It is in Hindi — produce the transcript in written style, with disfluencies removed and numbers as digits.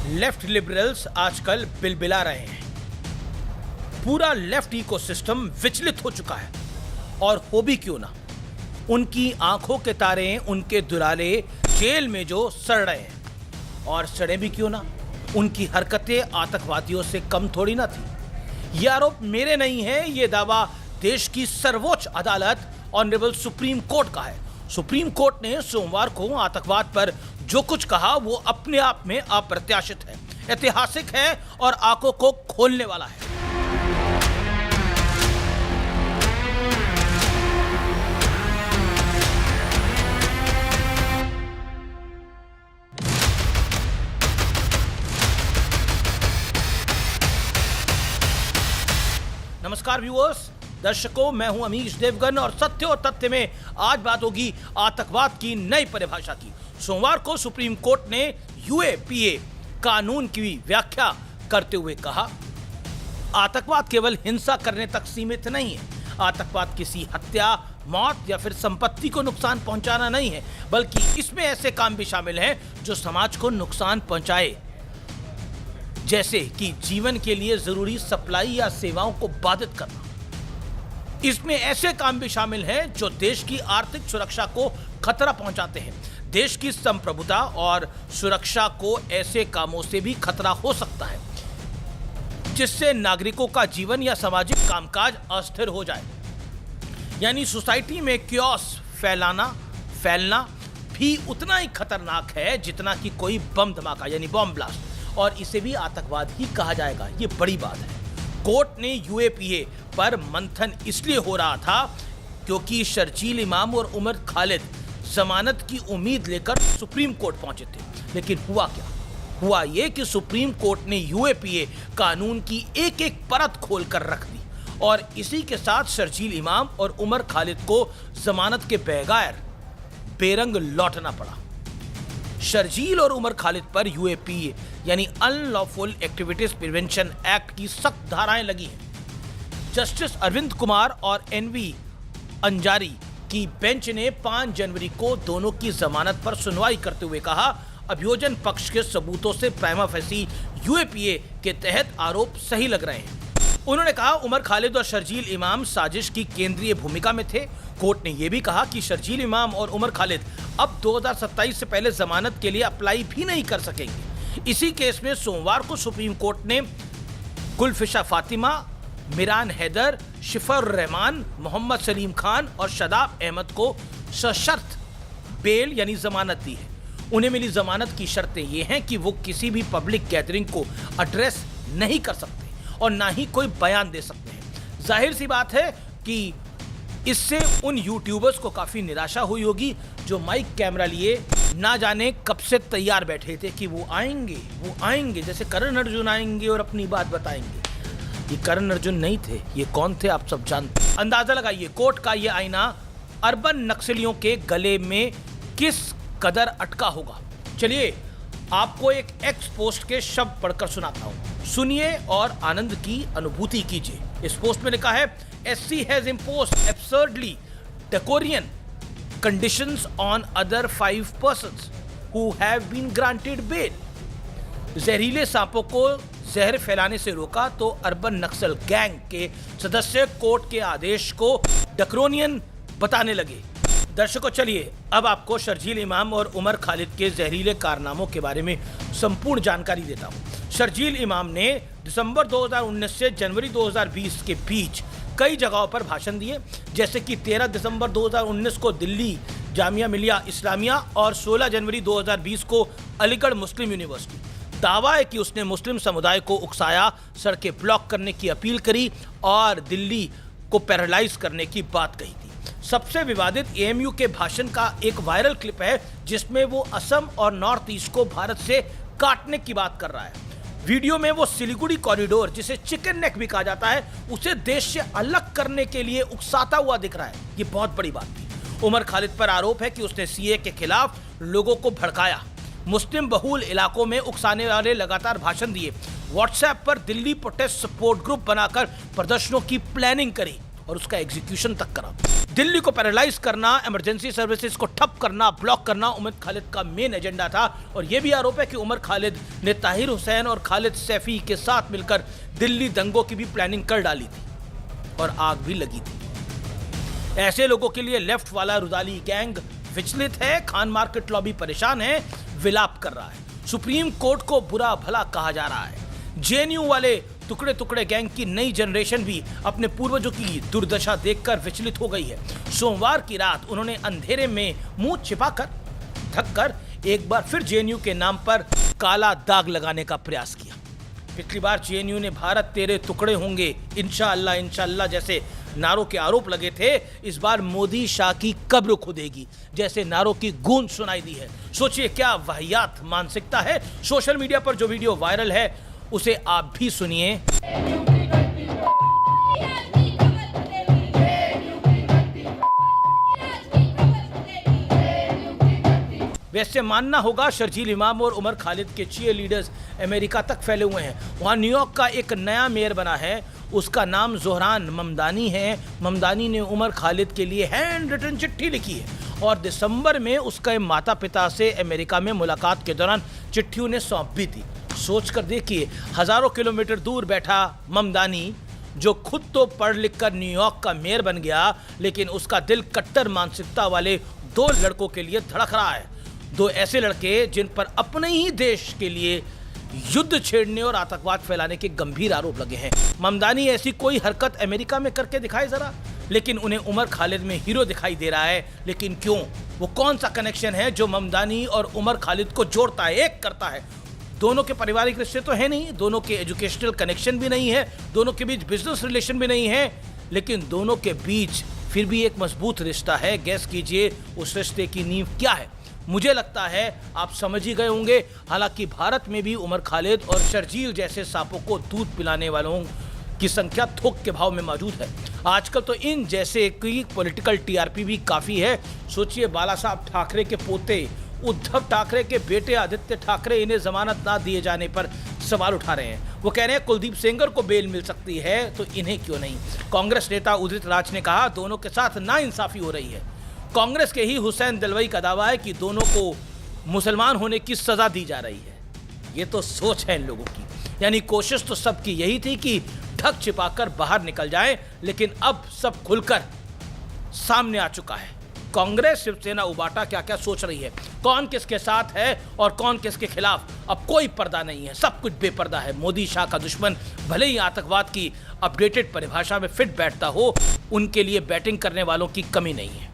लेफ्ट लिबरल्स आजकल बिलबिला रहे हैं। पूरा लेफ्ट इकोसिस्टम विचलित हो चुका है और हो भी क्यों ना। उनकी आंखों के तारे, उनके दुलारे जेल में जो सड़ रहे हैं, और सड़े भी क्यों ना। उनकी हरकतें आतंकवादियों से कम थोड़ी ना थी। ये आरोप मेरे नहीं है, ये दावा देश की सर्वोच्च अदालत ऑनरेबल सुप्रीम कोर्ट का है। सुप्रीम कोर्ट ने सोमवार को आतंकवाद पर जो कुछ कहा वो अपने आप में अप्रत्याशित है, ऐतिहासिक है और आंखों को खोलने वाला है। नमस्कार व्यूअर्स, दर्शकों, मैं हूं अमीश देवगन और सत्य और तथ्य में आज बात होगी आतंकवाद की नई परिभाषा की। सोमवार को सुप्रीम कोर्ट ने यूएपीए कानून की व्याख्या करते हुए कहा, आतंकवाद केवल हिंसा करने तक सीमित नहीं है। आतंकवाद किसी हत्या, मौत या फिर संपत्ति को नुकसान पहुंचाना नहीं है, बल्कि इसमें ऐसे काम भी शामिल हैं जो समाज को नुकसान पहुंचाए, जैसे कि जीवन के लिए जरूरी सप्लाई या सेवाओं को बाधित करना। इसमें ऐसे काम भी शामिल हैं जो देश की आर्थिक सुरक्षा को खतरा पहुंचाते हैं। देश की संप्रभुता और सुरक्षा को ऐसे कामों से भी खतरा हो सकता है जिससे नागरिकों का जीवन या सामाजिक कामकाज अस्थिर हो जाए। यानी सोसाइटी में क्योस फैलना भी उतना ही खतरनाक है जितना कि कोई बम धमाका यानी बॉम्ब ब्लास्ट, और इसे भी आतंकवाद ही कहा जाएगा। ये बड़ी बात है। कोर्ट ने यूएपीए पर मंथन इसलिए हो रहा था क्योंकि शर्जील इमाम और उमर खालिद जमानत की उम्मीद लेकर सुप्रीम कोर्ट पहुंचे थे। लेकिन हुआ क्या? हुआ ये कि सुप्रीम कोर्ट ने यूएपीए कानून की एक एक परत खोल कर रख दी और इसी के साथ शर्जील इमाम और उमर खालिद को जमानत के बगैर बेरंग लौटना पड़ा। शर्जील और उमर खालिद पर यूएपीए यानी अनलॉफुल एक्टिविटीज प्रिवेंशन एक्ट की सख्त धाराएं लगी हैं। जस्टिस अरविंद कुमार और एनवी अंजारी की बेंच ने 5 जनवरी को दोनों की जमानत पर सुनवाई करते हुए कहा, अभियोजन पक्ष के सबूतों से प्राइमा फेसी यूएपीए के तहत आरोप सही लग रहे हैं। उन्होंने कहा, उमर खालिद और शर्जील इमाम साजिश की केंद्रीय भूमिका में थे। कोर्ट ने यह भी कहा कि शर्जील इमाम और उमर खालिद अब 2027 से पहले जमानत के लिए अप्लाई भी नहीं कर सकेंगे। इसी केस में सोमवार को सुप्रीम कोर्ट ने गुलफिशा फातिमा, मिरान हैदर, शिफर रहमान, मोहम्मद सलीम खान और शदाब अहमद को सशर्त बेल यानी जमानत दी है। उन्हें मिली जमानत की शर्तें ये हैं कि वो किसी भी पब्लिक गैदरिंग को एड्रेस नहीं कर सकते और ना ही कोई बयान दे सकते हैं। जाहिर सी बात है कि इससे उन यूट्यूबर्स को काफ़ी निराशा हुई होगी जो माइक कैमरा लिए ना जाने कब से तैयार बैठे थे कि वो आएंगे जैसे करण अर्जुन आएंगे और अपनी बात बताएंगे। ये करण अर्जुन नहीं थे, ये कौन थे आप सब जानते। अंदाजा लगाइए कोर्ट का ये आईना अर्बन नक्सलियों के गले में किस कदर अटका होगा। चलिए आपको एक एक्स पोस्ट के शब्द पढ़कर सुनाता हूँ, सुनिए और आनंद की अनुभूति कीजिए। इस पोस्ट में लिखा है, SC has imposed absurdly draconian conditions on other 5 persons who have been granted bail. जहरीले सांपों को जहर फैलाने से रोका तो अर्बन नक्सल गैंग के सदस्य कोर्ट के आदेश को ड्रैकोनियन बताने लगे। दर्शकों, चलिए अब आपको शर्जील इमाम और उमर खालिद के जहरीले कारनामों के बारे में संपूर्ण जानकारी देता हूँ। शर्जील इमाम ने दिसंबर 2019 से जनवरी 2020 के बीच कई जगहों पर भाषण दिए, जैसे कि 13 दिसंबर 2019 को दिल्ली जामिया मिलिया इस्लामिया और 16 जनवरी 2020 को अलीगढ़ मुस्लिम यूनिवर्सिटी। दावा है कि उसने मुस्लिम समुदाय को उकसाया, सड़कें ब्लॉक करने की अपील करी और दिल्ली को पैरालाइज करने की बात कही थी। सबसे विवादित एएमयू के भाषण का एक वायरल क्लिप है जिसमें वो असम और नॉर्थ ईस्ट को भारत से काटने की बात कर रहा है। वीडियो में वो सिलीगुड़ी कॉरिडोर, जिसे चिकन नेक भी कहा जाता है, उसे देश से अलग करने के लिए उकसाता हुआ दिख रहा है। ये बहुत बड़ी बात थी। उमर खालिद पर आरोप है कि उसने सीए के खिलाफ लोगों को भड़काया, मुस्लिम बहुल इलाकों में उकसाने वाले लगातार भाषण दिए, व्हाट्सएप पर दिल्ली प्रोटेस्ट सपोर्ट ग्रुप बनाकर प्रदर्शनों की प्लानिंग करी और उसका एग्जीक्यूशन तक करा। दिल्ली को पैरालाइज करना, इमरजेंसी सर्विसेज को ठप करना, ब्लॉक करना उमर खालिद का मेन एजेंडा था। और यह भी आरोप है कि उमर खालिद ने ताहिर हुसैन और खालिद सैफी के साथ मिलकर दिल्ली दंगों की भी प्लानिंग कर डाली थी और आग भी लगी थी। ऐसे लोगों के लिए लेफ्ट वाला रुदाली गैंग विचलित है, खान मार्केट लॉबी परेशान है, विलाप कर रहा है। सुप्रीम कोर्ट को बुरा भला कहा जा रहा है। जेएनयू वाले टुकड़े टुकड़े गैंग की नई जनरेशन भी अपने पूर्वजों की दुर्दशा देखकर विचलित हो गई है। सोमवार की रात उन्होंने अंधेरे में मुंह छिपाकर, ढककर एक बार फिर जेएनयू के नाम पर काला दाग लगाने का प्रयास किया। पिछली बार जेएनयू ने भारत तेरे टुकड़े होंगे, इंशाअल्लाह इंशाअल्लाह जैसे नारों के आरोप लगे थे। इस बार मोदी शाह की कब्र खुदेगी जैसे नारों की गूंज सुनाई दी है। सोचिए क्या वाहियात मानसिकता है। सोशल मीडिया पर जो वीडियो वायरल है उसे आप भी सुनिए। वैसे मानना होगा शर्जील इमाम और उमर खालिद के चीयर लीडर्स अमेरिका तक फैले हुए हैं। वहाँ न्यूयॉर्क का एक नया मेयर बना है, उसका नाम जोहरान ममदानी है। ममदानी ने उमर खालिद के लिए हैंड रिटन चिट्ठी लिखी है और दिसंबर में उसके माता पिता से अमेरिका में मुलाकात के दौरान चिट्ठी उन्हें सौंप भी थी। सोच कर देखिए, हजारों किलोमीटर दूर बैठा ममदानी जो खुद तो पढ़ लिख कर न्यूयॉर्क का मेयर बन गया, लेकिन उसका दिल कट्टर मानसिकता वाले दो लड़कों के लिए धड़क रहा है। दो ऐसे लड़के जिन पर अपने ही देश के लिए युद्ध छेड़ने और आतंकवाद फैलाने के गंभीर आरोप लगे हैं। ममदानी ऐसी कोई हरकत अमेरिका में करके दिखाए जरा, लेकिन उन्हें उमर खालिद में हीरो दिखाई दे रहा है। लेकिन क्यों? वो कौन सा कनेक्शन है जो ममदानी और उमर खालिद को जोड़ता है, एक करता है? दोनों के पारिवारिक रिश्ते तो है नहीं, दोनों के एजुकेशनल कनेक्शन भी नहीं है, दोनों के बीच बिजनेस रिलेशन भी नहीं है, लेकिन दोनों के बीच फिर भी एक मजबूत रिश्ता है। गैस कीजिए उस रिश्ते की नींव क्या है। मुझे लगता है आप समझ ही गए होंगे। हालांकि भारत में भी उमर खालिद और शर्जील जैसे सांपों को दूध पिलाने वालों की संख्या थोक के भाव में मौजूद है। आजकल तो इन जैसे की पॉलिटिकल टीआरपी भी काफ़ी है। सोचिए, बाला साहब ठाकरे के पोते उद्धव ठाकरे के बेटे आदित्य ठाकरे इन्हें जमानत ना दिए जाने पर सवाल उठा रहे हैं। वो कह रहे हैं कुलदीप सेंगर को बेल मिल सकती है तो इन्हें क्यों नहीं। कांग्रेस नेता उदित राज ने कहा दोनों के साथ नाइंसाफी हो रही है। कांग्रेस के ही हुसैन दलवाई का दावा है कि दोनों को मुसलमान होने की सजा दी जा रही है। ये तो सोच है इन लोगों की। यानी कोशिश तो सबकी यही थी कि ढक छिपाकर बाहर निकल जाए, लेकिन अब सब खुलकर सामने आ चुका है। कांग्रेस शिवसेना उबाटा क्या क्या सोच रही है, कौन किसके साथ है और कौन किसके खिलाफ। अब कोई पर्दा नहीं है, सब कुछ बेपर्दा है। मोदी शाह का दुश्मन भले ही आतंकवाद की अपडेटेड परिभाषा में फिट बैठता हो, उनके लिए बैटिंग करने वालों की कमी नहीं है।